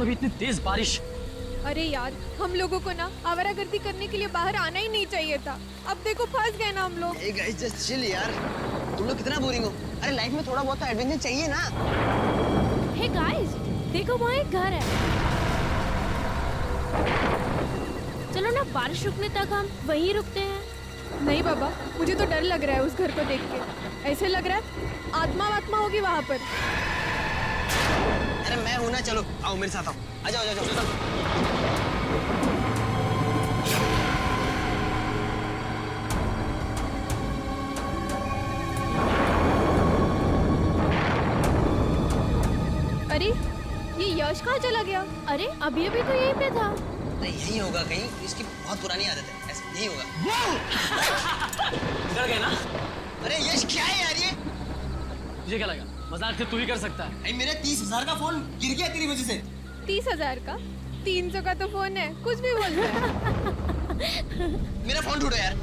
अभी इतनी तेज बारिश। अरे यार, हम लोगों को ना आवारागर्दी करने के लिए बाहर आना ही नहीं चाहिए था। अब देखो फंस गए ना हम लोग। Hey guys, just chill यार। तुम लोग कितना बोरिंग हो। अरे लाइफ में थोड़ा बहुत तो एडवेंचर चाहिए ना। हे गाइस, देखो वहाँ एक घर है। चलो ना, बारिश रुकने तक हम वहीं रुकते हैं। नहीं बाबा, मुझे तो डर लग रहा है उस घर को देख के। ऐसे लग रहा है आत्मा होगी वहाँ पर। अरे मैं हूं ना, चलो आओ मेरे साथ आओ। आ जाओ, चलो। अरे ये यश कहाँ चला गया? अरे अभी अभी तो यहीं पे था। नहीं यही होगा कहीं, इसकी बहुत पुरानी आदत है, ऐसा नहीं होगा। डर गए ना? अरे यश क्या है यार ये? तुझे क्या लगा मजाक से तू ही कर सकता है? भाई मेरे 30,000 का फोन गिर गया तेरी वजह से। 30,000 का? 300 का तो फोन है, कुछ भी बोल रहा है। मेरा फोन ढूंढो यार।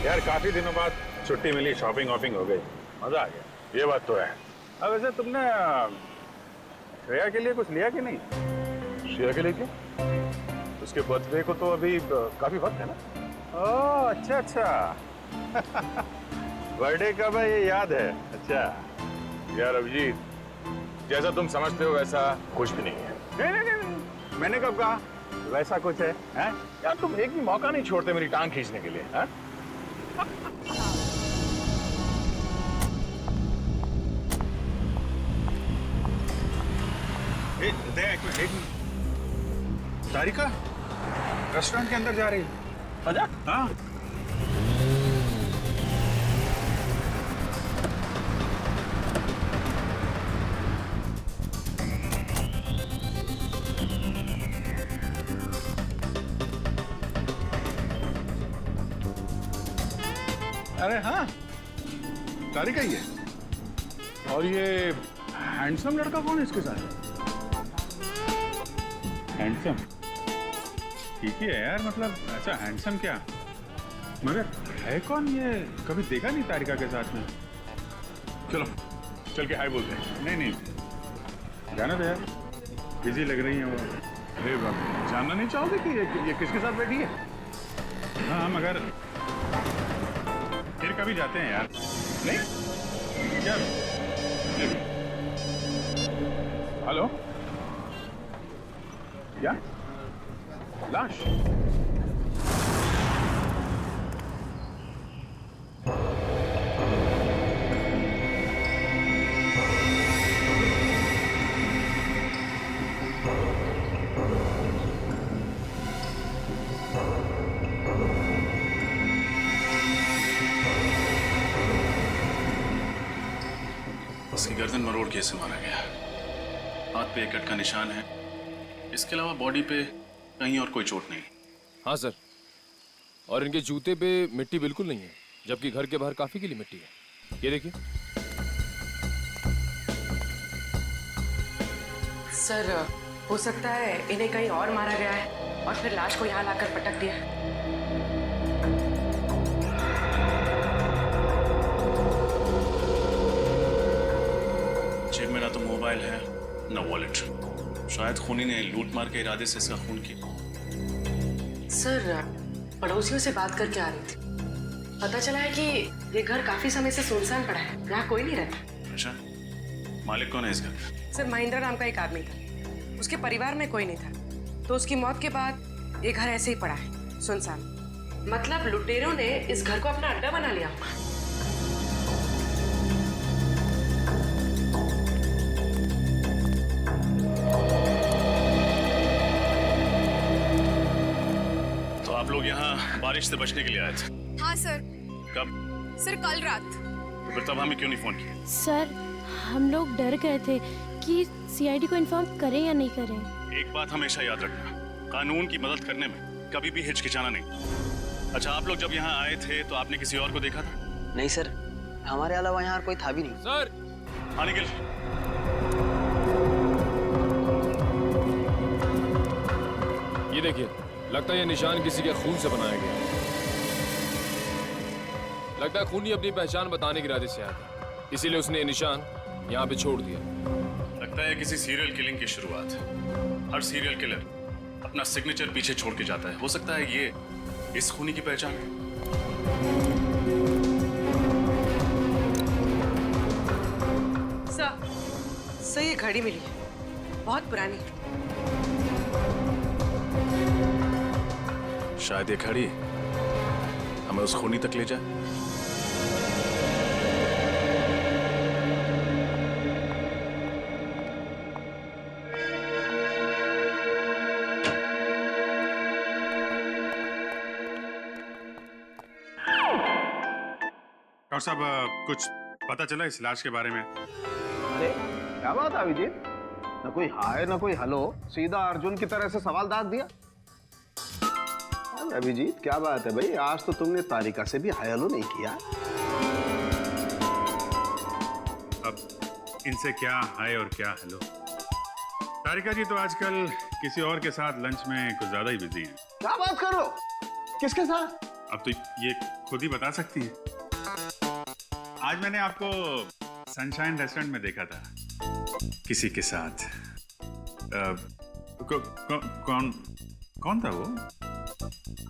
यार काफी दिनों बाद छुट्टी मिली, शॉपिंग वॉपिंग हो गई, मजा आ गया, ये बात तो है। अब वैसे तुमने श्रेया के लिए कुछ लिया कि नहीं? श्रेया के लिए क्यों? उसके बर्थडे को तो अभी काफी वक्त है ना। ओह अच्छा बर्थडे कब है ये याद है? अच्छा यार अभिजीत, जैसा तुम समझते हो वैसा कुछ भी नहीं है। नहीं, मैंने कब कहा वैसा कुछ है, हैं? यार तुम एक भी मौका नहीं छोड़ते मेरी टांग खींचने के लिए, हैं? एक तारिका रेस्टोरेंट के अंदर जा रही है। आजा। हाँ अरे हाँ तारिका ही है। और ये हैंडसम लड़का कौन है इसके साथ? हैंडसम ठीक ही है यार, मतलब अच्छा हैंडसम क्या, मगर है कौन ये? कभी देखा नहीं तारिका के साथ में। चलो चल के हाय बोलते हैं। नहीं जाना तो यार, बिजी लग रही है वो। अरे बाप, जानना नहीं चाहोगे कि ये किसके साथ बैठी है? हाँ मगर फिर कभी जाते हैं यार। नहीं क्या? हेलो, क्या लाश? उसकी गर्दन मरोड़ के इसे मारा गया। हाथ पे एक कट का निशान है, इसके अलावा बॉडी पे कहीं और कोई चोट नहीं। हाँ सर, और इनके जूते पे मिट्टी बिल्कुल नहीं है, जबकि घर के बाहर काफी गीली मिट्टी है। ये देखिए। सर, हो सकता है इन्हें कहीं और मारा गया है और फिर लाश को यहाँ लाकर पटक दिया। जेब में ना तो मोबाइल है ना वॉलेट। शायद खूनी ने लूट मार के इरादे से इसका खून किया। सर, पड़ोसियों से बात करके आ रही थी, पता चला है कि ये घर काफी समय से सुनसान पड़ा है, यहाँ कोई नहीं रहता। अच्छा, मालिक कौन है इस घर का? सर, महेंद्र नाम का एक आदमी था, उसके परिवार में कोई नहीं था, तो उसकी मौत के बाद ये घर ऐसे ही पड़ा है सुनसान। मतलब लुटेरों ने इस घर को अपना अड्डा बना लिया होगा। तो आप लोग यहाँ बारिश से बचने के लिए आए थे? हाँ सर। कब? सर कल रात। तो फिर तब हमें क्यों नहीं फोन किया? सर, हम लोग डर गए थे कि सीआईडी को इन्फॉर्म करें या नहीं करें। एक बात हमेशा याद रखना, कानून की मदद करने में कभी भी हिचकिचाना नहीं। अच्छा, आप लोग जब यहाँ आए थे तो आपने किसी और को देखा था? नहीं सर, हमारे अलावा यहाँ कोई था भी नहीं। सर, हाँ निखिल। ये देखिए, लगता है ये निशान किसी के खून से बनाया गया है। लगता है खूनी अपनी पहचान बताने के इरादे से आया था, इसीलिए उसने ये निशान यहाँ पे छोड़ दिया। लगता है किसी सीरियल किलिंग की शुरुआत है। हर सीरियल किलर अपना सिग्नेचर पीछे छोड़ के जाता है। हो सकता है ये इस खूनी की पहचान है। सर ये घड़ी मिली है, बहुत पुरानी। शायद ये घड़ी हमें उस खूनी तक ले जाए। डॉक्टर साहब, कुछ पता चला इस लाश के बारे में? अरे क्या बात है अभिजीत, न कोई हाय न कोई हेलो, सीधा अर्जुन की तरह से सवाल दाग दिया। अरे अभिजीत क्या बात है भाई, आज तो तुमने तारिका से भी हाय हेलो नहीं किया। अब इनसे क्या हाय और क्या हेलो। तारिका जी तो आजकल किसी और के साथ लंच में कुछ ज्यादा ही बिजी हैं। क्या बात कर रहे हो, किसके साथ? अब तो ये खुद ही बता सकती हैं। आज मैंने आपको सनशाइन रेस्टोरेंट में देखा था किसी के साथ। कौन था वो?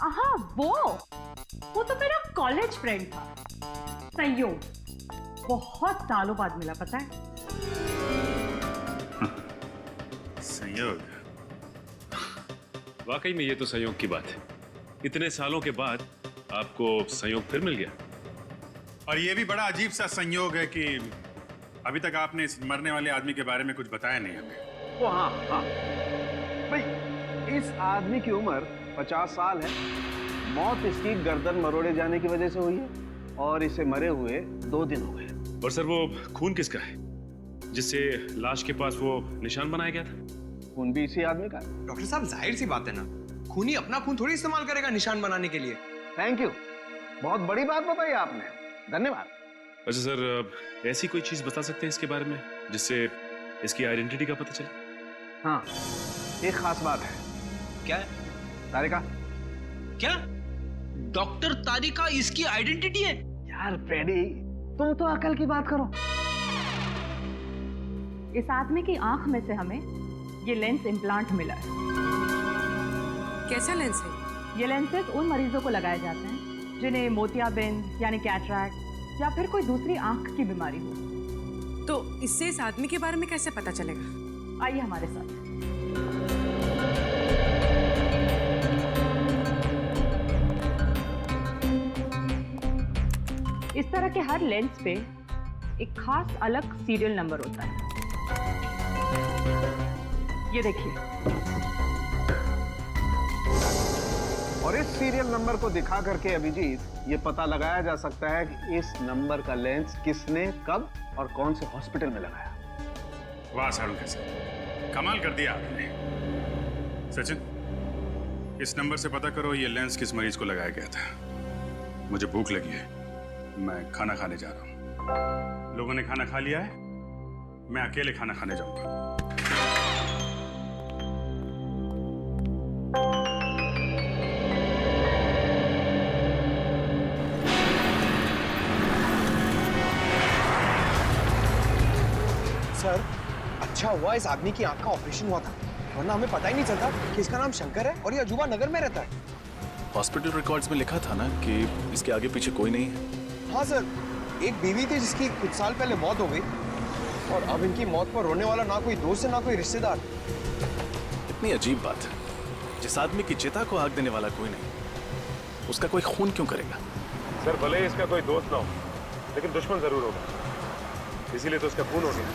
हाँ, वो तो मेरा कॉलेज फ्रेंड था, संयोग। बहुत सालों बाद मिला, पता है। संयोग? वाकई में ये तो संयोग की बात है। इतने सालों के बाद आपको संयोग फिर मिल गया। और ये भी बड़ा अजीब सा संयोग है कि अभी तक आपने इस मरने वाले आदमी के बारे में कुछ बताया नहीं हमें। वो हाँ भाई, इस आदमी की उम्र 50 साल है। मौत इसकी गर्दन मरोड़े जाने की वजह से हुई है और इसे मरे हुए 2 दिन हो गए। और सर, वो खून किसका है जिससे लाश के पास वो निशान बनाया गया था? खून भी इसी आदमी का है। डॉक्टर साहब, जाहिर सी बात है ना, खूनी अपना खून थोड़ी इस्तेमाल करेगा निशान बनाने के लिए। थैंक यू, बहुत बड़ी बात बताई आपने, धन्यवाद। अच्छा सर, ऐसी कोई चीज बता सकते हैं इसके बारे में जिससे इसकी आइडेंटिटी का पता चले? हाँ, एक खास बात है। क्या है? तारिका। क्या? डॉक्टर तारिका इसकी आइडेंटिटी है? यार फ्रेडी, तुम तो अकल की बात करो। इस आदमी की आंख में से हमें ये लेंस इम्प्लांट मिला है। कैसा लेंस है? ये लेंसेज उन मरीजों को लगाए जाते हैं जिन्हें मोतियाबिंद यानी कैटरैक्ट या फिर कोई दूसरी आंख की बीमारी हो। तो इससे इस आदमी के बारे में कैसे पता चलेगा? आइए हमारे साथ। इस तरह के हर लेंस पे एक खास अलग सीरियल नंबर होता है। ये देखिए। और इस सीरियल नंबर को दिखा करके अभिजीत ये पता लगाया जा सकता है कि इस नंबर का लेंस किसने, कब और कौन से हॉस्पिटल में लगाया। वाह सारुण कैसे कमाल कर दिया आपने। सचिन, इस नंबर से पता करो ये लेंस किस मरीज को लगाया गया था। मुझे भूख लगी है, मैं खाना खाने जा रहा हूँ। लोगों ने खाना खा लिया है, मैं अकेले खाना खाने जाऊंगा। सर, अच्छा हुआ इस आदमी की आंख का ऑपरेशन हुआ था, वरना हमें पता ही नहीं चलता कि इसका नाम शंकर है और ये अजूबा नगर में रहता है। हॉस्पिटल रिकॉर्ड्स में लिखा था ना कि इसके आगे पीछे कोई नहीं है। हाँ सर, एक बीवी थी जिसकी कुछ साल पहले मौत हो गई और अब इनकी मौत पर रोने वाला ना कोई दोस्त है ना कोई रिश्तेदार। इतनी अजीब बात है, जिस आदमी की चिता को आग देने वाला कोई नहीं, उसका कोई खून क्यों करेगा? सर, भले ही इसका कोई दोस्त ना हो, लेकिन दुश्मन जरूर होगा, इसीलिए तो उसका खून हो गया।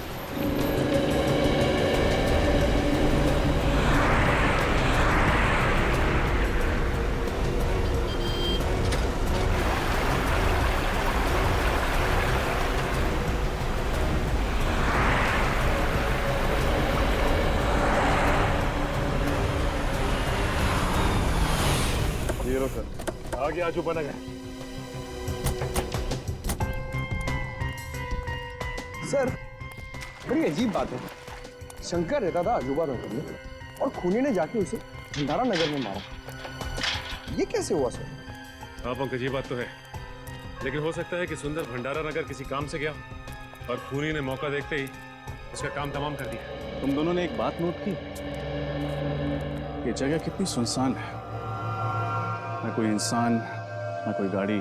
सर आ कि आजूबा नगर। सर, बड़ी अजीब बात है। शंकर रहता था अजूबा नगर में और खूनी ने जाके उसे भंडारा नगर में मारा। ये कैसे हुआ सर? हाँ पंकज, ये बात तो है, लेकिन हो सकता है कि सुंदर भंडारा नगर किसी काम से गया और खूनी ने मौका देखते ही उसका काम तमाम कर दिया। तुम दोनों ने एक बात नोट की, ये जगह कितनी सुनसान है। न कोई इंसान, न कोई गाड़ी,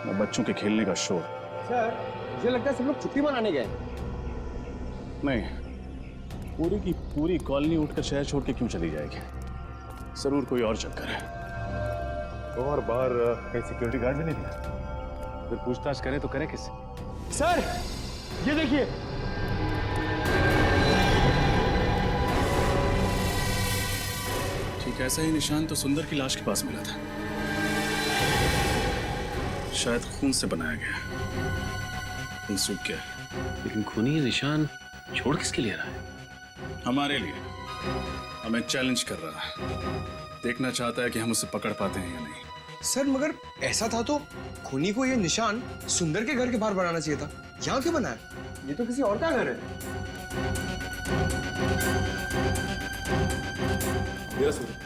न बच्चों के खेलने का शोर। सर, मुझे लगता है सब लोग छुट्टी मनाने गए। नहीं, पूरी की पूरी कॉलोनी उठकर शहर छोड़ के क्यों चली जाएगी? जरूर कोई और चक्कर है। और बाहर कहीं सिक्योरिटी गार्ड भी नहीं दिया? अगर पूछताछ करें तो करें किससे? सर, ये देखिए। ठीक ऐसा ही निशान तो सुंदर की लाश के पास मिला था। शायद खून से बनाया गया। खून सूख गया। लेकिन खूनी ये निशान छोड़ किसके लिए रहा है? हमारे लिए। हमें चैलेंज कर रहा है। देखना चाहता है कि हम उसे पकड़ पाते हैं या नहीं। सर, मगर ऐसा था तो खूनी को ये निशान सुंदर के घर के बाहर बनाना चाहिए था। यहाँ क्यों बनाया? ये तो किसी और का घर है। ये सुंदर।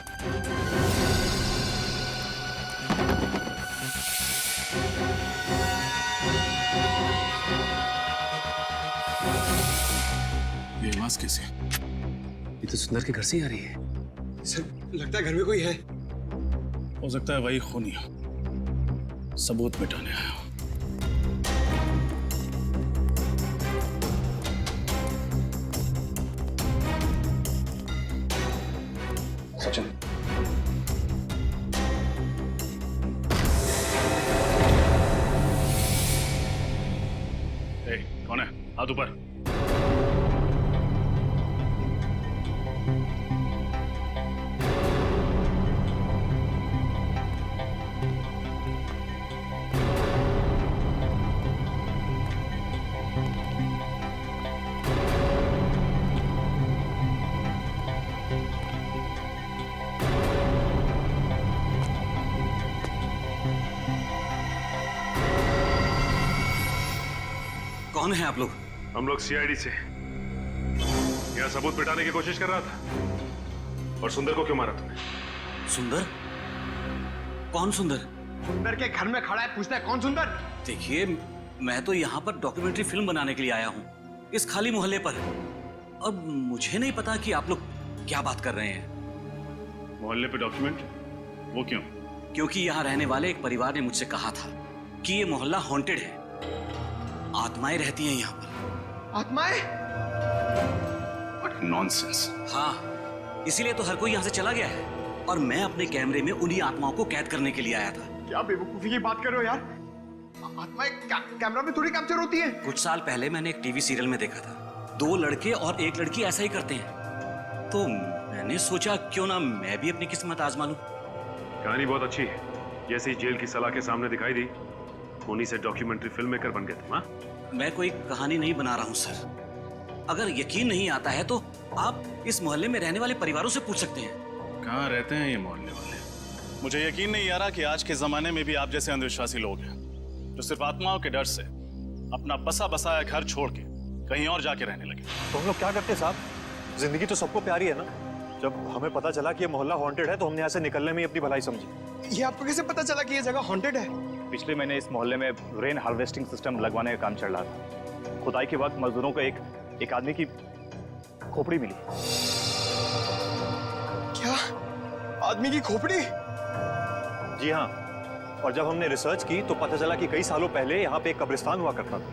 ये आवाज कैसे? ये तो सुंदर के घर से ही आ रही है। सर, लगता है घर में कोई है। हो सकता है वही खूनी हो। सबूत मिटाने आया हो। सचिन, कौन है? हाथ ऊपर। कौन है आप लोग? हम लोग सीआईडी से। यहाँ सबूत मिटाने की कोशिश कर रहा था। और सुंदर को क्यों मारा तुमने? सुंदर? कौन सुंदर? सुंदर के घर में खड़ा है, पूछता है कौन सुंदर? देखिए, मैं तो यहाँ पर डॉक्यूमेंट्री फिल्म बनाने के लिए आया हूँ, इस खाली मोहल्ले पर। अब मुझे नहीं पता कि आप लोग क्या बात कर रहे हैं। मोहल्ले पे डॉक्यूमेंट? वो क्यों? क्योंकि यहाँ रहने वाले एक परिवार ने मुझसे कहा था कि ये मोहल्ला हॉन्टेड है। आत्माएं रहती हैं यहाँ पर। आत्माएं? What nonsense! हाँ, इसीलिए तो हर कोई यहाँ से चला गया है और मैं अपने कैमरे में उन्हीं आत्माओं को कैद करने के लिए आया था। क्या बेवकूफी की बात कर रहे हो यार? आत्माएं कैमरा में थोड़ी कैप्चर होती है। कुछ साल पहले मैंने एक टीवी सीरियल में देखा था, 2 लड़के और 1 लड़की ऐसा ही करते हैं। तो मैंने सोचा क्यों ना मैं भी अपनी किस्मत आजमा लूं। कहानी बहुत अच्छी है। जैसे ही जेल की सलाह के सामने दिखाई दी, खूनी से डॉक्यूमेंट्री फिल्म मेकर बन गए तुम। हाँ? मैं कोई कहानी नहीं बना रहा हूँ सर। अगर यकीन नहीं आता है तो आप इस मोहल्ले में रहने वाले परिवारों से पूछ सकते हैं। कहाँ रहते हैं ये मोहल्ले वाले? मुझे यकीन नहीं आ रहा कि आज के जमाने में भी आप जैसे अंधविश्वासी लोग हैं जो सिर्फ आत्माओं के डर से अपना बसा बसाया घर छोड़ के कहीं और जाके रहने लगे। तो हम लोग क्या करते साहब? जिंदगी तो सबको प्यारी है ना। जब हमें पता चला कि ये मोहल्ला हॉन्टेड है तो हमने यहाँ से निकलने में ही अपनी भलाई समझी। ये आपको कैसे पता चला कि ये जगह हॉन्टेड है? पिछले महीने इस मोहल्ले में रेन हार्वेस्टिंग सिस्टम लगवाने का काम चल रहा था। खुदाई के वक्त मजदूरों को एक आदमी की खोपड़ी मिली। क्या? आदमी की खोपड़ी? जी हाँ। और जब हमने रिसर्च की तो पता चला कि कई सालों पहले यहाँ पे एक कब्रिस्तान हुआ करता था।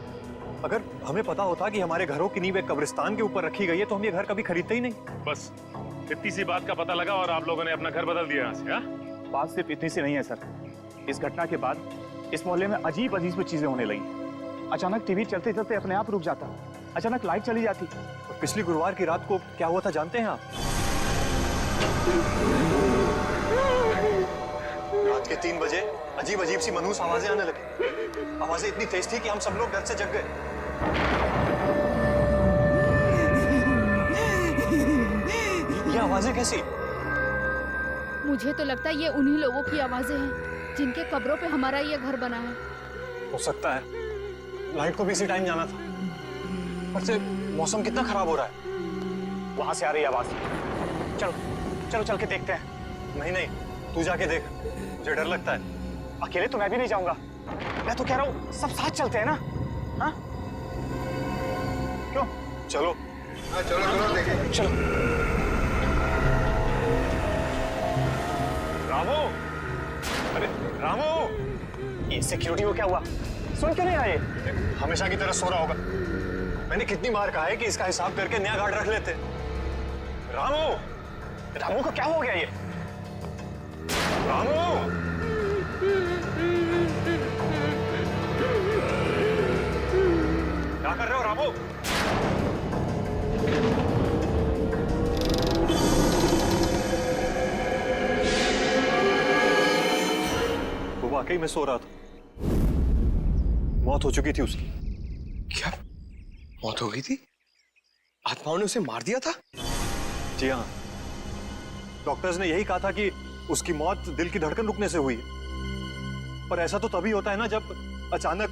अगर हमें पता होता कि हमारे घरों की नींव एक कब्रिस्तान के ऊपर रखी गई है तो हम ये घर कभी खरीदते ही नहीं। बस इतनी सी बात का पता लगा और आप लोगों ने अपना घर बदल दिया यहाँ से। हाँ? बात सिर्फ इतनी सी नहीं है सर। इस घटना के बाद इस मोहल्ले में अजीब अजीब चीजें होने लगी। अचानक टीवी चलते चलते अपने आप रुक जाता, अचानक लाइट चली जाती। और पिछली गुरुवार की रात को क्या हुआ था जानते हैं आप? रात के 3 बजे अजीब अजीब सी मनहूस आवाजें आने लगी। आवाजें इतनी तेज थी कि हम सब लोग डर से जग गए। ये आवाजें कैसी? मुझे तो लगता है ये उन्हीं लोगों की आवाजें हैं जिनके कब्रों पे हमारा ये घर बना है। हो सकता है लाइट को भी इसी टाइम जाना था, पर से मौसम कितना खराब हो रहा है। वहां से आ रही आवाज। चलो चलो चल के देखते हैं। नहीं नहीं, तू जाके देख, मुझे डर लगता है। अकेले तो मैं भी नहीं जाऊंगा। मैं तो कह रहा हूँ सब साथ चलते हैं ना। हाँ क्यों? चलो चलो चलो देखें। चलो। रामू, अरे रामू, ये सिक्योरिटी को क्या हुआ? सुन क्यों नहीं आए? हमेशा की तरह सो रहा होगा। मैंने कितनी बार कहा है कि इसका हिसाब करके नया गार्ड रख लेते। रामू, रामू को क्या हो गया ये? रामू, क्या कर रहे हो रामू? वो वाकई में सो रहा था। मौत हो चुकी थी उसकी। क्या मौत हो गई थी? आत्माओं ने उसे मार दिया था? जी हाँ, डॉक्टर्स ने यही कहा था कि उसकी मौत दिल की धड़कन रुकने से हुई है। पर ऐसा तो तभी होता है ना जब अचानक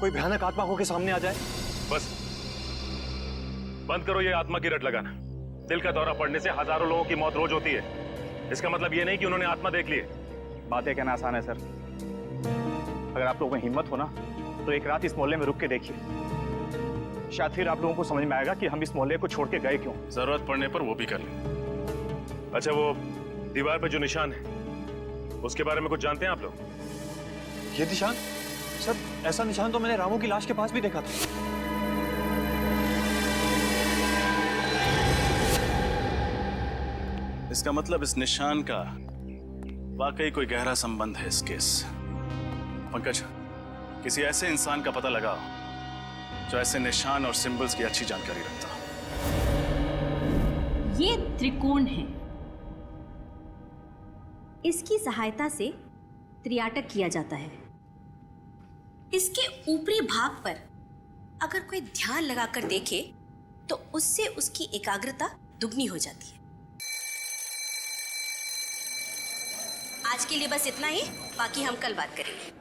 कोई भयानक आत्मा होकर सामने आ जाए। बस बंद करो ये आत्मा की रट लगाना। दिल का दौरा पड़ने से हजारों लोगों की मौत रोज होती है। इसका मतलब ये नहीं कि उन्होंने आत्मा देख ली है। बातें कहना आसान है सर। अगर आप लोगों में हिम्मत हो ना तो एक रात इस मोहल्ले में रुक के देखिए। शायद फिर आप लोगों को समझ में आएगा कि हम इस मोहल्ले को छोड़ के गए क्यों। जरूरत पड़ने पर वो भी कर लें। अच्छा, वो दीवार पे जो निशान है उसके बारे में कुछ जानते हैं आप लोग? ये निशान? सर ऐसा निशान तो मैंने रामू की लाश के पास भी देखा था। इसका मतलब इस निशान का वाकई कोई गहरा संबंध है इस केस। पंकज, किसी ऐसे इंसान का पता लगाओ जो ऐसे निशान और सिंबल्स की अच्छी जानकारी रखता हो। ये त्रिकोण है। इसकी सहायता से त्रियाटक किया जाता है। इसके ऊपरी भाग पर अगर कोई ध्यान लगाकर देखे तो उससे उसकी एकाग्रता दुगनी हो जाती है। आज के लिए बस इतना ही, बाकी हम कल बात करेंगे।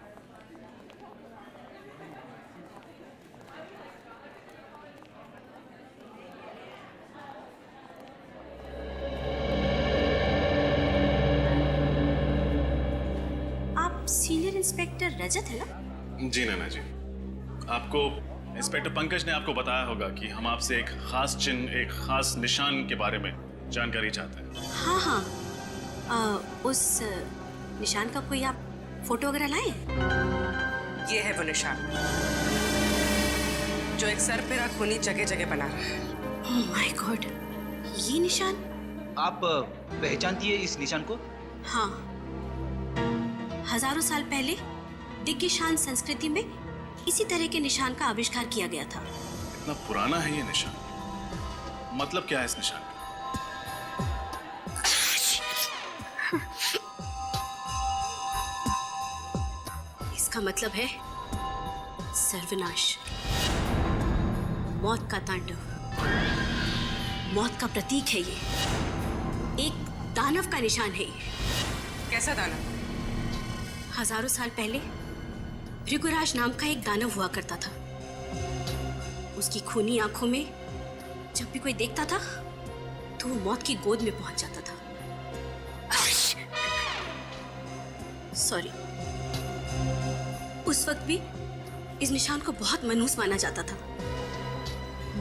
आप सीनियर इंस्पेक्टर रजत है ना? जी नैना जी, आपको इंस्पेक्टर पंकज ने आपको बताया होगा कि हम आपसे एक खास चिन्ह, एक खास निशान के बारे में जानकारी चाहते हैं। हाँ हाँ, उस निशान का कोई आप फोटो वगैरह लाए? ये है वो निशान जो एक सर पे खूनी जगह जगह बना रहा है। ओह माय गॉड, ये निशान आप पहचानती है इस निशान को? हाँ, हजारों साल पहले दिग्गिशान संस्कृति में इसी तरह के निशान का आविष्कार किया गया था। इतना पुराना है ये निशान? मतलब क्या है इस निशान का? इसका मतलब है सर्वनाश, मौत का तांडव, मौत का प्रतीक है ये। एक दानव का निशान है ये। कैसा दानव? हजारों साल पहले भृगुराज नाम का एक दानव हुआ करता था। उसकी खूनी आंखों में जब भी कोई देखता था तो वो मौत की गोद में पहुंच जाता था। सॉरी, उस वक्त भी इस निशान को बहुत मनहूस माना जाता था।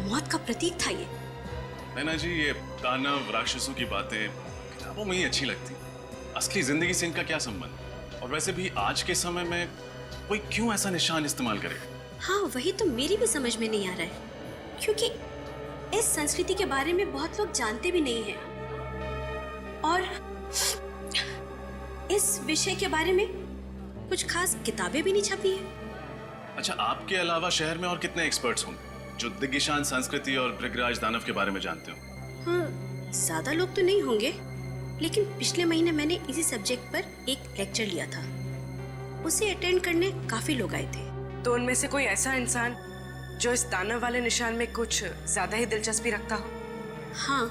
मौत का प्रतीक था ये। नैना जी, ये दानव राक्षसों की बातें किताबों में ही अच्छी लगती, असली जिंदगी से इनका क्या संबंध? और वैसे भी आज के समय में कोई क्यों ऐसा निशान इस्तेमाल करे? हाँ, वही तो मेरी भी समझ में नहीं आ रहा है, क्योंकि इस संस्कृति के बारे में बहुत लोग जानते भी नहीं हैं और इस विषय के बारे में कुछ खास किताबें भी नहीं छपी हैं। अच्छा, आपके अलावा शहर में और कितने एक्सपर्ट्स होंगे जो दिग्गिशान संस्कृति और भृगराज दानव के बारे में जानते हो? हाँ, ज्यादा लोग तो नहीं होंगे, लेकिन पिछले महीने मैंने इसी सब्जेक्ट पर एक लेक्चर लिया था। उसे अटेंड करने काफी लोग आए थे। तो उनमें से कोई ऐसा इंसान जो इस दानव वाले निशान में कुछ ज्यादा ही दिलचस्पी रखता हो? हाँ,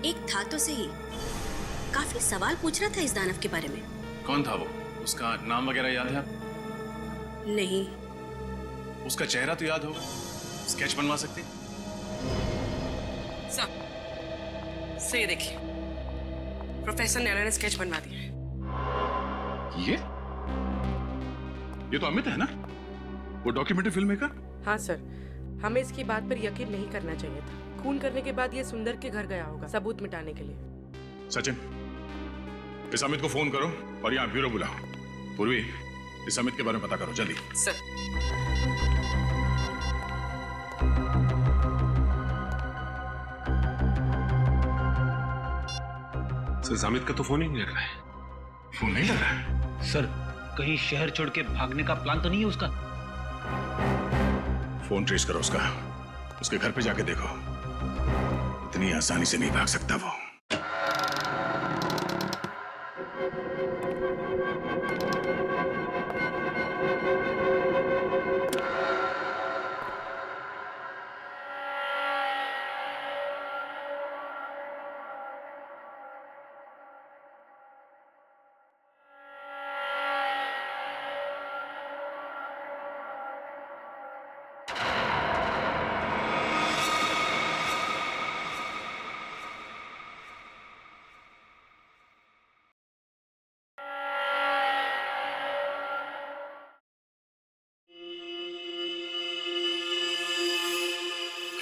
एक था तो सही। काफी सवाल पूछ रहा था इस दानव के बारे में। कौन था वो? उसका नाम वगैरह याद है आप? नहीं। उसका चेहरा तो याद होगा, स्केच बनवा सकते? सब से देखिए, प्रोफेसर नैना ने स्केच बनवा दिया है। ये तो अमित है ना, वो डॉक्यूमेंट्री फिल्म मेकर? हाँ सर, हमें इसकी बात पर यकीन नहीं करना चाहिए था। खून करने के बाद ये सुंदर के घर गया होगा सबूत मिटाने के लिए। सचिन, इस अमित को फोन करो और यहाँ ब्यूरो बुलाओ। पूर्वी, इस अमित के बारे में पता करो जल्दी। सर। सर, अमित का तो फोन ही नहीं लग रहा है। फोन नहीं लग रहा है? सर, कहीं शहर छोड़ के भागने का प्लान तो नहीं है उसका? फोन ट्रेस करो उसका, उसके घर पे जाके देखो। इतनी आसानी से नहीं भाग सकता वो।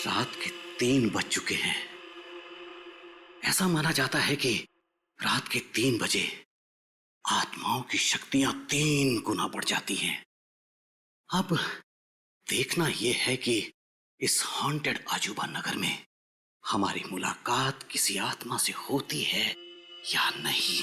रात के 3 बज चुके हैं। ऐसा माना जाता है कि रात के 3 बजे आत्माओं की शक्तियां 3 गुना बढ़ जाती हैं। अब देखना यह है कि इस हॉन्टेड आजूबा नगर में हमारी मुलाकात किसी आत्मा से होती है या नहीं।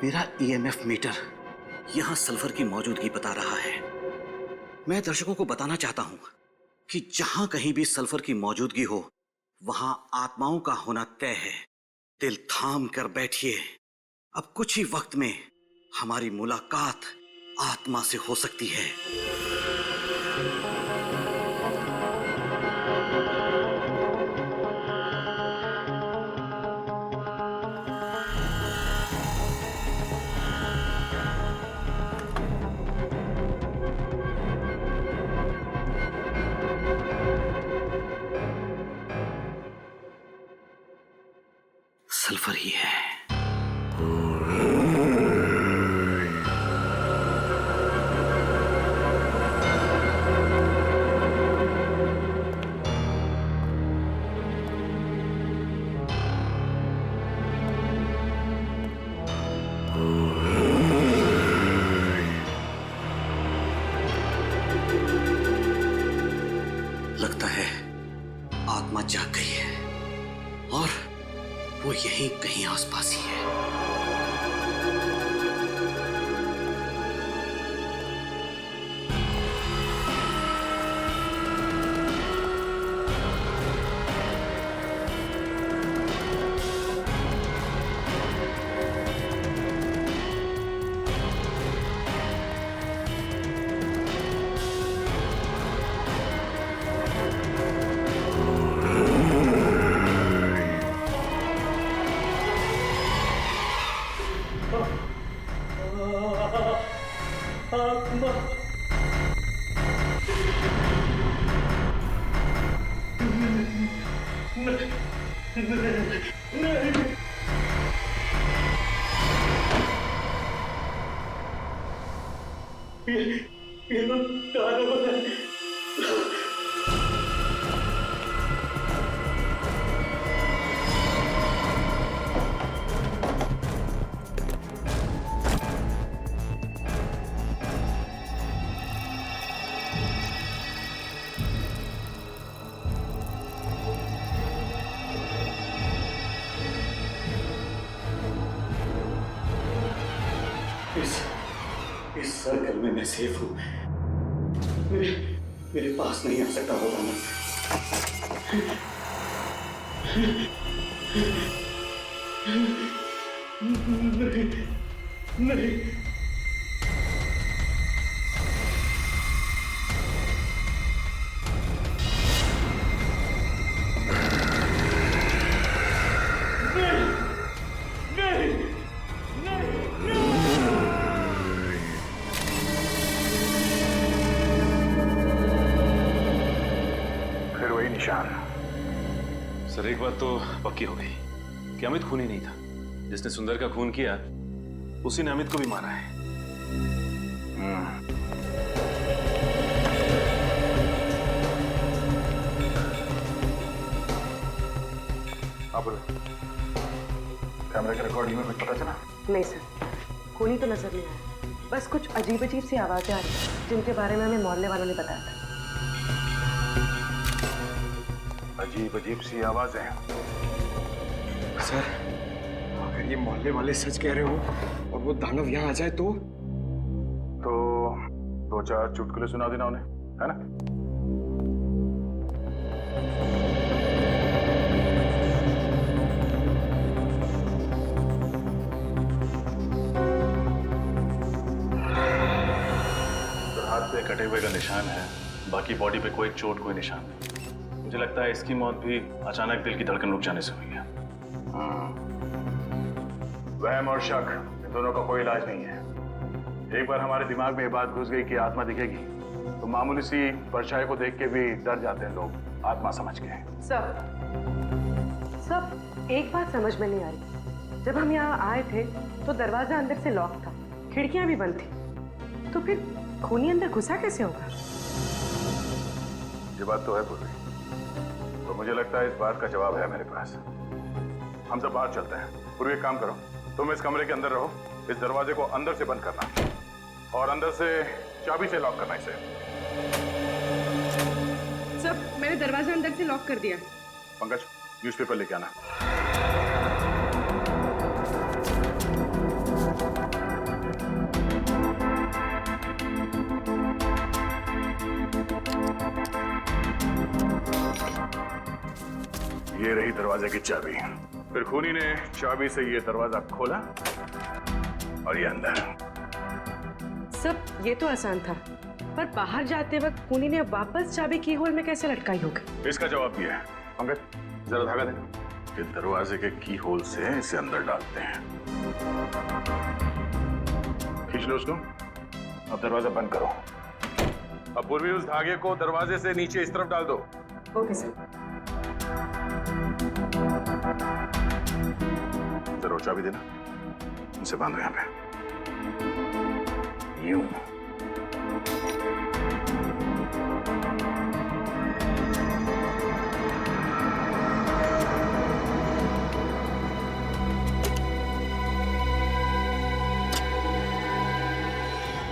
मेरा ईएमएफ मीटर यहां सल्फर की मौजूदगी बता रहा है। मैं दर्शकों को बताना चाहता हूं कि जहां कहीं भी सल्फर की मौजूदगी हो, वहां आत्माओं का होना तय है। दिल थाम कर बैठिए, अब कुछ ही वक्त में हमारी मुलाकात आत्मा से हो सकती है। सल्फर ही है। लगता है आत्मा जाग गई है और वो यहीं कहीं आसपास ही है। इस सर्कल में मैं सेफ हूं। मेरे पास नहीं आ सकता होगा मैं। नहीं। वही निशान। सर एक बात तो पक्की हो गई कि अमित खूनी नहीं था। जिसने सुंदर का खून किया उसी ने अमित को भी मारा है। आप बोलो, कैमरे के रिकॉर्डिंग में कुछ पता चला? नहीं सर, खूनी तो नजर नहीं आया। बस कुछ अजीब अजीब सी आवाजें आ रही जिनके बारे में हमें मोहल्ले वालों ने बताया था। अजीब अजीब सी आवाजें। सर, अगर ये मोहल्ले वाले सच कह रहे हो और वो दानव यहाँ आ जाए तो 2-4 चुटकुले सुना देना उन्हें, है ना? हाथ पे कटे हुए का निशान है, बाकी बॉडी पे कोई चोट कोई निशान नहीं। मुझे लगता है इसकी मौत भी अचानक दिल की धड़कन रुक जाने से हुई है। वहम और शक, इन दोनों का कोई इलाज नहीं है। एक बार हमारे दिमाग में ये बात घुस गई कि आत्मा दिखेगी तो मामूली सी परछाई को देख के भी डर जाते हैं लोग, आत्मा समझ के। सब एक बात समझ में नहीं आ रही। जब हम यहाँ आए थे तो दरवाजा अंदर से लॉक था, खिड़कियां भी बंद थी, तो फिर खूनी अंदर घुसा कैसे होगा? ये बात तो है पूर्वी, तो मुझे लगता है इस बात का जवाब है मेरे पास। हम सब बाहर चलते हैं। पूर्वी एक काम करो, तुम इस कमरे के अंदर रहो, इस दरवाजे को अंदर से बंद करना और अंदर से चाबी से लॉक करना इसे। सब, मैंने दरवाजा अंदर से लॉक कर दिया। पंकज, न्यूज़पेपर लेके आना। ये रही दरवाजे की चाबी। फिर खूनी ने चाबी से ये दरवाजा खोला और ये अंदर। सब, ये तो आसान था, पर बाहर जाते वक्त खूनी ने वापस चाबी की होल में कैसे लटकाई होगी? इसका जवाब भी है। पंकज, जरा धागा दे। ये दरवाजे के की होल से इसे अंदर डालते हैं। खींच लो उसको। अब दरवाजा बंद करो। अब पूर्वी उस धागे को दरवाजे से नीचे इस तरफ डाल दो। Okay sir. जरा चाबी देना, इसे बांधो यहाँ पे। यूं।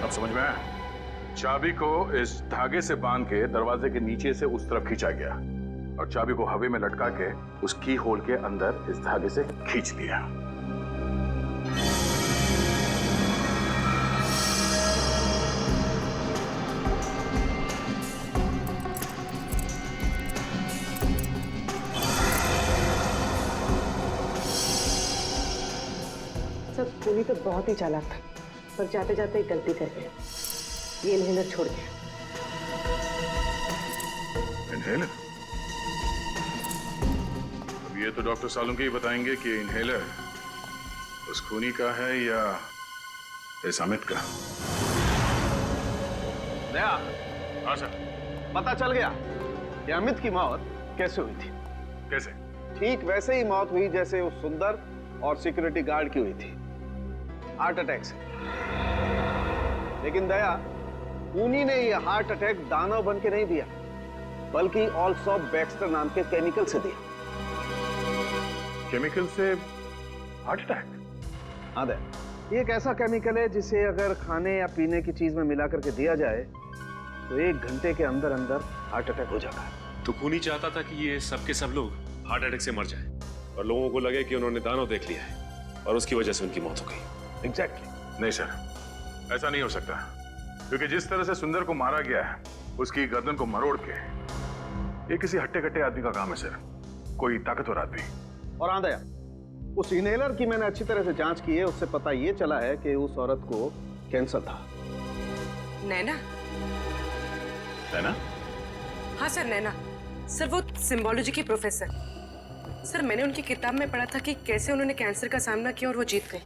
अब समझ में आया? चाबी को इस धागे से बांध के दरवाजे के नीचे से उस तरफ खींचा गया और चाबी को हवा में लटका के उस की होल के अंदर इस धागे से खींच लिया। सब, खूनी तो बहुत ही चालाक था, पर जाते जाते एक गलती कर गया। ये इनहेलर छोड़ गया। इनहेलर? अब ये तो डॉक्टर सालुंके ही बताएंगे कि इनहेलर उस खूनी का है या इस अमित का। दया, हाँ सर। पता चल गया कि अमित की मौत कैसे हुई थी। कैसे? ठीक वैसे ही मौत हुई जैसे उस सुंदर और सिक्योरिटी गार्ड की हुई थी, हार्ट अटैक से। लेकिन दया, खूनी ने यह हार्ट अटैक दानव बन के नहीं दिया, बल्कि ऑल्सो बैक्स्टर नाम के केमिकल से दिया। केमिकल से हार्ट अटैक? हाँ दया, ये एक ऐसा केमिकल है जिसे अगर खाने या पीने की चीज में मिला करके दिया जाए तो 1 घंटे के अंदर अंदर हार्ट अटैक हो जाता है। तो खूनी चाहता था कि ये सब के सब लोग हार्ट अटैक से मर जाएं और लोगों को लगे कि उन्होंने दानव देख लिया है और उसकी वजह से उनकी मौत हो गई। एग्जैक्टली। नहीं सर, ऐसा नहीं हो सकता, क्योंकि जिस तरह से सुंदर को मारा गया है, उसकी गर्दन को मरोड़ के, ये किसी हट्टे कट्टे आदमी का काम है सर, कोई ताकतवर आदमी। और हाँ दया, उस इनहेलर की मैंने अच्छी तरह से जांच की है, उससे पता ये चला है कि उस औरत को कैंसर था। नैना? नैना? हाँ सर, नैना। सर, वो सिम्बोलॉजी की प्रोफेसर। सर, मैंने उनकी किताब में पढ़ा था कि कैसे उन्होंने कैंसर का सामना किया और वो जीत गए।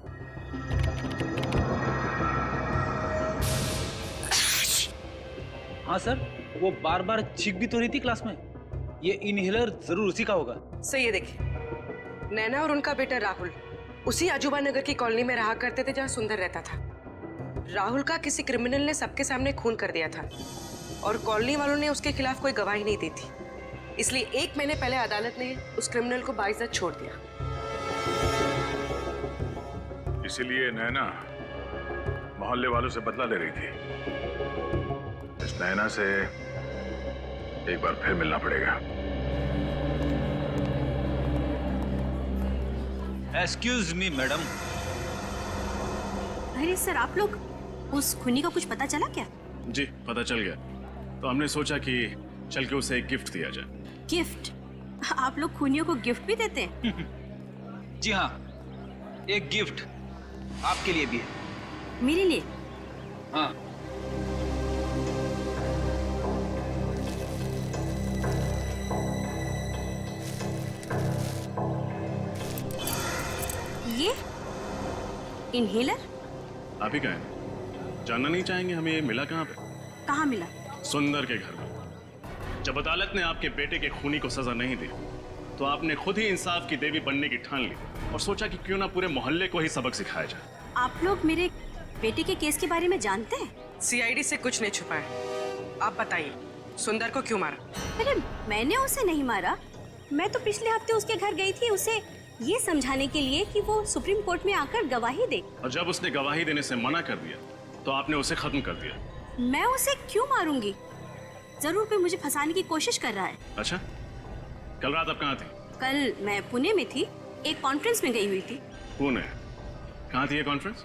हाँ सर, वो बार बार चीख भी तो रही थी क्लास में। ये इनहेलर जरूर उसी का होगा। सही है, देखिए नैना और उनका बेटा राहुल उसी अजूबा नगर की कॉलोनी में रहा करते थे जहाँ सुंदर रहता था। राहुल का किसी क्रिमिनल ने सबके सामने खून कर दिया था और कॉलोनी वालों ने उसके खिलाफ कोई गवाही नहीं दी थी, इसलिए 1 महीने पहले अदालत ने उस क्रिमिनल को बाइज्जत छोड़ दिया। इसीलिए नैना मोहल्ले वालों से बदला ले रही थी। इस नैना से एक बार फिर मिलना पड़ेगा। Excuse me madam. अरे सर, आप लोग उस खूनी का कुछ पता चला क्या? जी पता चल गया, तो हमने सोचा कि चल के उसे एक गिफ्ट दिया जाए। गिफ्ट? आप लोग खूनियों को गिफ्ट भी देते हैं? जी हाँ, एक गिफ्ट आपके लिए भी है। मेरे लिए? हाँ। ये इनहेलर? आप ही कहें, जानना नहीं चाहेंगे हमें ये मिला कहाँ पे? कहाँ मिला? सुंदर के घर में। जब अदालत ने आपके बेटे के खूनी को सजा नहीं दी तो आपने खुद ही इंसाफ की देवी बनने की ठान ली और सोचा कि क्यों ना पूरे मोहल्ले को ही सबक सिखाया जाए। आप लोग मेरे बेटे के केस के बारे में जानते हैं? सीआईडी से कुछ नहीं छुपाया। आप बताइए, सुंदर को क्यों मारा? अरे मैंने उसे नहीं मारा, मैं तो पिछले हफ्ते उसके घर गई थी उसे ये समझाने के लिए कि वो सुप्रीम कोर्ट में आकर गवाही दे। और जब उसने गवाही देने से मना कर दिया तो आपने उसे खत्म कर दिया। मैं उसे क्यों मारूंगी? जरूर कोई मुझे फंसाने की कोशिश कर रहा है। अच्छा, कल रात आप कहाँ थी? कल मैं पुणे में थी, एक कॉन्फ्रेंस में गई हुई थी। पुणे? कहाँ थी ये कॉन्फ्रेंस?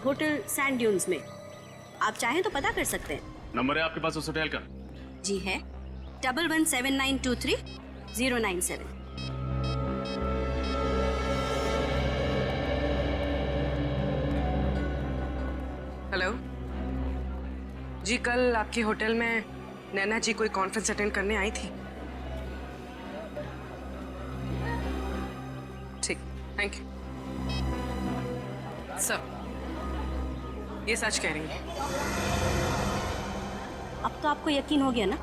होटल सैंड ड्यून्स में। आप चाहें तो पता कर सकते हैं। नंबर है आपके पास उस होटल का? जी है, 117923 097। हेलो जी, कल आपके होटल में नैना जी कोई कॉन्फ्रेंस अटेंड करने आई थी। ठीक, थैंक यू सर। ये सच कह रही है। अब तो आपको यकीन हो गया ना?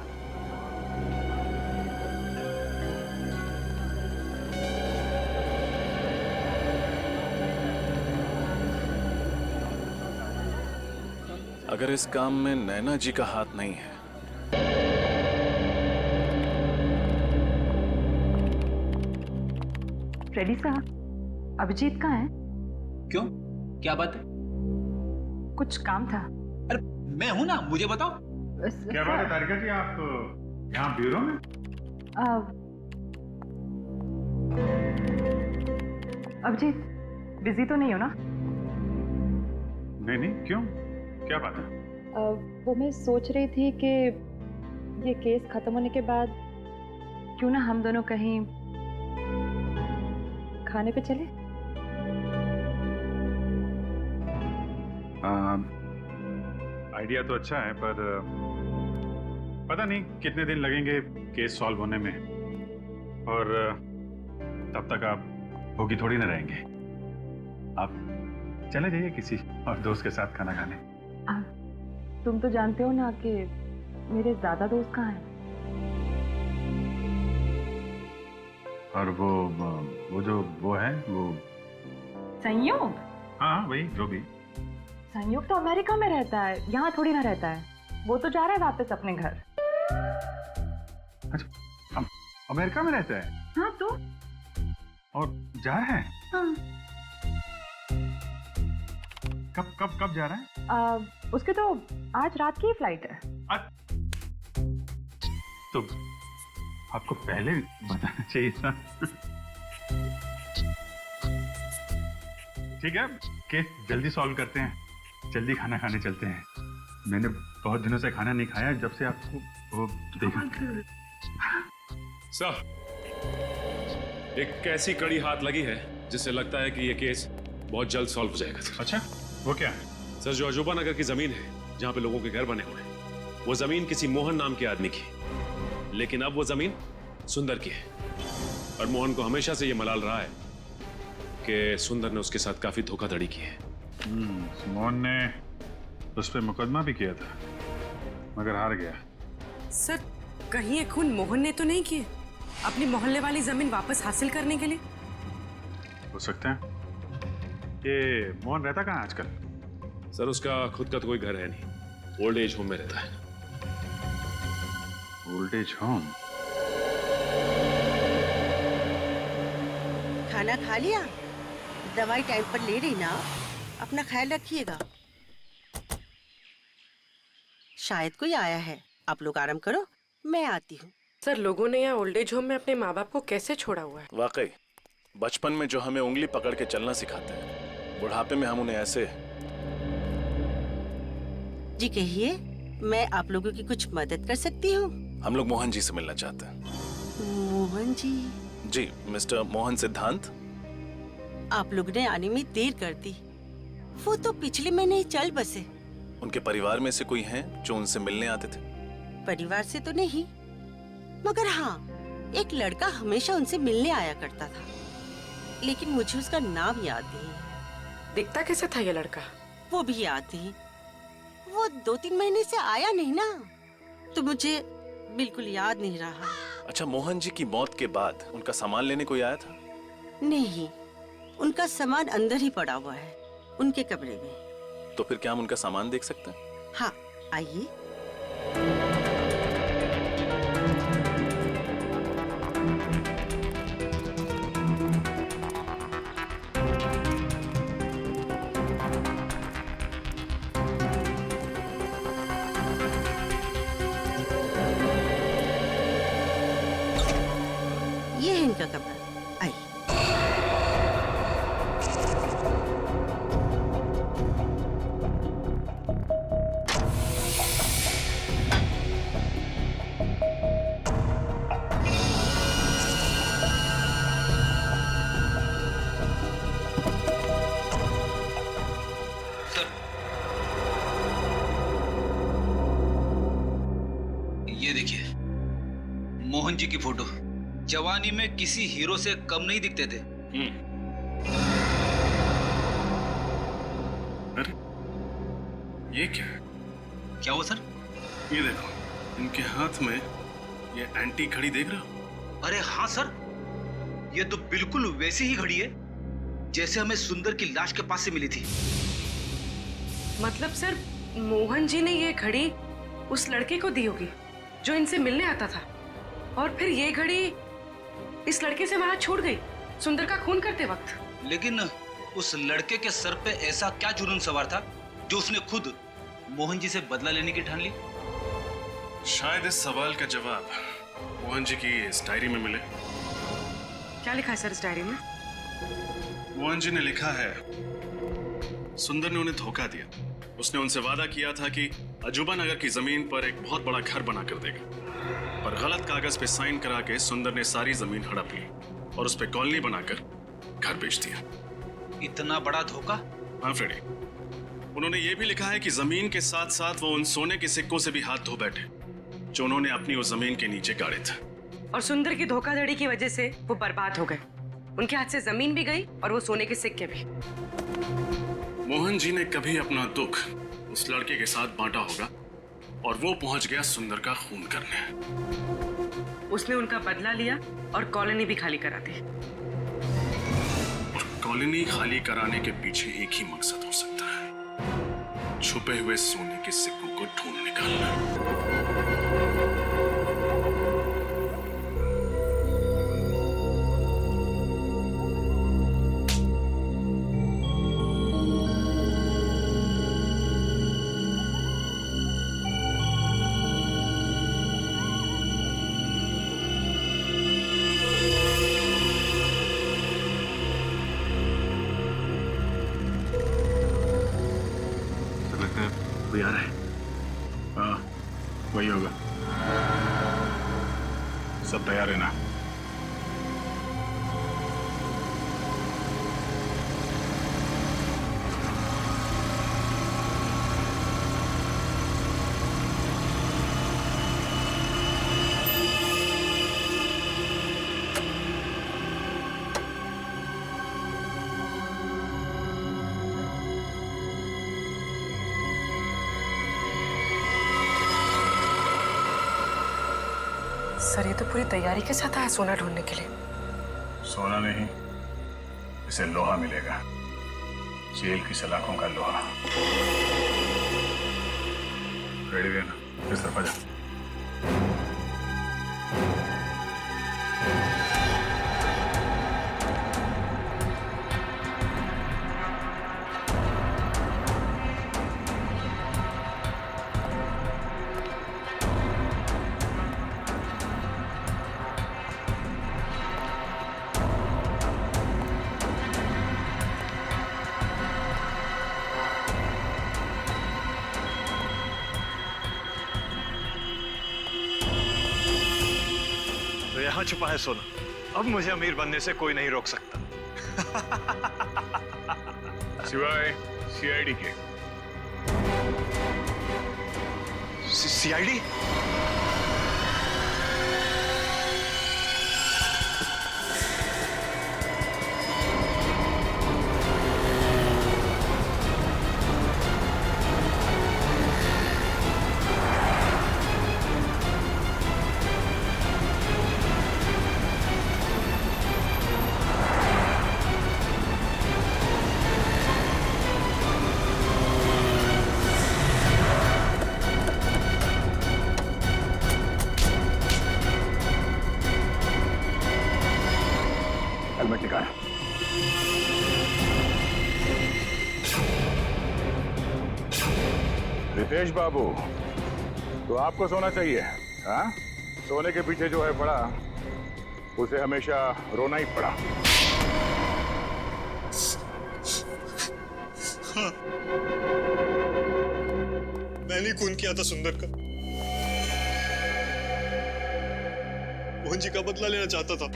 अगर इस काम में नैना जी का हाथ नहीं है रेडी साहब, अभिजीत कहाँ है? क्यों, क्या बात है? कुछ काम था। अरे मैं हूं ना, मुझे बताओ। क्या बात है तारिका जी, आप यहाँ ब्यूरो में? अभिजीत बिजी तो नहीं हो ना? नहीं, क्यों, क्या बात है? वो मैं सोच रही थी कि ये केस खत्म होने के बाद क्यों ना हम दोनों कहीं खाने पे चले? आइडिया तो अच्छा है, पर पता नहीं कितने दिन लगेंगे केस सॉल्व होने में, और तब तक आप भूखी थोड़ी ना रहेंगे। आप चले जाइए किसी और दोस्त के साथ खाना खाने। तुम तो जानते हो ना कि मेरे ज्यादा दोस्त कहाँ हैं। और वो है वो संयोग? हाँ वही, जो भी। संयोग तो अमेरिका में रहता है, यहाँ थोड़ी ना रहता है। वो तो जा रहा है वापस अपने घर। अच्छा, अमेरिका में रहता है? हाँ तो? और जा रहा है? हाँ। कब जा रहा है? उसके तो आज रात की फ्लाइट है। तो आपको पहले बताना चाहिए था। ठीक है, केस जल्दी सॉल्व करते हैं, जल्दी खाना खाने चलते हैं। मैंने बहुत दिनों से खाना नहीं खाया जब से आपको वो देखा। सर, एक ऐसी कड़ी हाथ लगी है जिससे लगता है कि ये केस बहुत जल्द सॉल्व हो जाएगा। अच्छा, वो क्या? सर, जो अजूबा नगर की जमीन है जहाँ पे लोगों के घर बने हुए हैं, वो जमीन किसी मोहन नाम के आदमी की, लेकिन अब वो जमीन सुंदर की है। और मोहन को हमेशा से ये मलाल रहा है कि सुंदर ने उसके साथ काफी धोखाधड़ी की है। मोहन ने उस पर मुकदमा भी किया था, मगर हार गया। सर, कहीं ये खून मोहन ने तो नहीं किए? अपनी मोहल्ले वाली जमीन वापस हासिल करने के लिए। हो सकता है। ये मोहन रहता कहाँ आजकल? सर उसका खुद का तो कोई घर है नहीं, ओल्ड एज होम में रहता है। Old age home? खाना खा लिया? दवाई टाइम पर ले रही ना? अपना ख्याल रखिएगा। शायद कोई आया है, आप लोग आराम करो, मैं आती हूँ। सर लोगों ने यहाँ ओल्ड एज होम में अपने माँ बाप को कैसे छोड़ा हुआ है? वाकई बचपन में जो हमें उंगली पकड़ के चलना सिखाते हैं, बुढ़ापे में हम उन्हें ऐसे। जी कहिए, मैं आप लोगों की कुछ मदद कर सकती हूँ? हम लोग मोहन जी से मिलना चाहते हैं। मोहन जी? जी, मिस्टर मोहन सिद्धांत। आप लोग ने आने में देर कर दी, वो तो पिछले महीने ही चल बसे। उनके परिवार में से कोई हैं जो उनसे मिलने आते थे? परिवार से तो नहीं, मगर हाँ, एक लड़का हमेशा उनसे मिलने आया करता था, लेकिन मुझे उसका नाम याद नहीं। दिखता कैसा था ये लड़का? वो भी याद नहीं। वो 2-3 महीने से आया नहीं ना, तो मुझे बिल्कुल याद नहीं रहा। अच्छा, मोहन जी की मौत के बाद उनका सामान लेने कोई आया था? नहीं, उनका सामान अंदर ही पड़ा हुआ है, उनके कमरे में। तो फिर क्या हम उनका सामान देख सकते हैं? हाँ, आइए। ये है इनका कमरा, आइए। ये देखिए, मोहन जी की फोटो। जवानी में किसी हीरो से कम नहीं दिखते थे। अरे ये क्या है? क्या हुआ सर? ये देखो, इनके हाथ में ये एंटी घड़ी देख रहे हो? अरे हाँ सर, ये तो बिल्कुल वैसी ही घड़ी है जैसे हमें सुंदर की लाश के पास से मिली थी। मतलब सर, मोहन जी ने ये घड़ी उस लड़के को दी होगी जो इनसे मिलने आता था, और फिर ये घड़ी इस लड़के से वहां छूट गई सुंदर का खून करते वक्त। लेकिन उस लड़के के सर पे ऐसा क्या जुनून सवार था जो उसने खुद मोहन जी से बदला लेने की ठान ली? शायद इस सवाल का जवाब मोहन जी की इस डायरी में मिले। क्या लिखा है सर इस डायरी में? मोहन जी ने लिखा है, सुंदर ने उन्हें धोखा दिया। उसने उनसे वादा किया था कि अजूबा नगर की जमीन पर एक बहुत बड़ा घर बना कर देगा, पर गलत कागज पे साइन करा के सुंदर ने सारी जमीन हड़प ली और उस पे कॉलोनी बनाकर घर बेच दिया। इतना बड़ा धोखा? हाँ फ्रेडी, उन्होंने ये भी लिखा है कि जमीन के साथ साथ वो उन सोने के सिक्कों से भी हाथ धो बैठे जो उन्होंने अपनी उस जमीन के नीचे गाड़े थे। और सुंदर की धोखाधड़ी की वजह से वो बर्बाद हो गए। उनके हाथ से जमीन भी गई और वो सोने के सिक्के भी। मोहन जी ने कभी अपना दुख उस लड़के के साथ बांटा होगा और वो पहुंच गया सुंदर का खून करने। उसने उनका बदला लिया और कॉलोनी भी खाली करा दी। और कॉलोनी खाली कराने के पीछे एक ही मकसद हो सकता है, छुपे हुए सोने के सिक्कों को ढूंढ निकालना। कोई आ रहा है? हाँ, वही होगा। सब तैयार है ना? सर ये तो पूरी तैयारी के साथ आया सोना ढूंढने के लिए। सोना नहीं, इसे लोहा मिलेगा, जेल की सलाखों का लोहा। रेडी है ना? इस तरफ आ जा। तो यहाँ छुपा है सोना। अब मुझे अमीर बनने से कोई नहीं रोक सकता। सिवाय सीआईडी के। सीआईडी? हेलमेट निकाल। रितेश बाबू, तो आपको सोना चाहिए? हाँ, सोने के पीछे जो है पड़ा, उसे हमेशा रोना ही पड़ा। हाँ। मैंने खून किया था सुंदर का। मोहन जी का बदला लेना चाहता था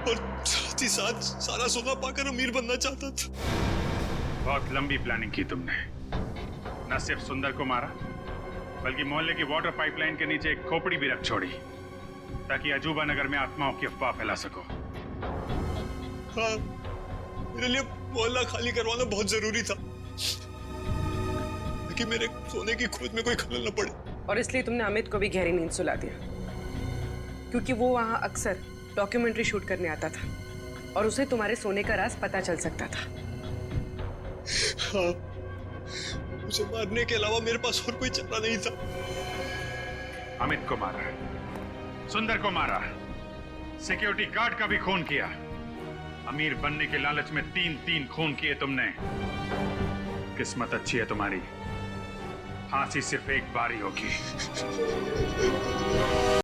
और साथ ही साथ सारा सोना पाकर अमीर बनना चाहता था। बहुत लंबी प्लानिंग की तुमने। न सिर्फ सुंदर को मारा, बल्कि मोहल्ले की वाटर पाइपलाइन के नीचे एक खोपड़ी भी रख छोड़ी, ताकि अजूबा नगर में आत्माओं की अफवाह फैला सको। हाँ, मेरे लिए मोहल्ला खाली करवाना बहुत जरूरी था, ताकि मेरे सोने की खोज में कोई खलल न पड़े। और इसलिए तुमने अमित को भी गहरी नींद सुला दिया, क्योंकि वो वहां अक्सर डॉक्यूमेंट्री शूट करने आता था और उसे तुम्हारे सोने का राज पता चल सकता था। हाँ, उसे मारने के अलावा मेरे पास और कोई चारा नहीं था। अमित को मारा, सुंदर को मारा, सिक्योरिटी गार्ड का भी खून किया। अमीर बनने के लालच में 3-3 खून किए तुमने। किस्मत अच्छी है तुम्हारी, फांसी सिर्फ एक बार ही होगी।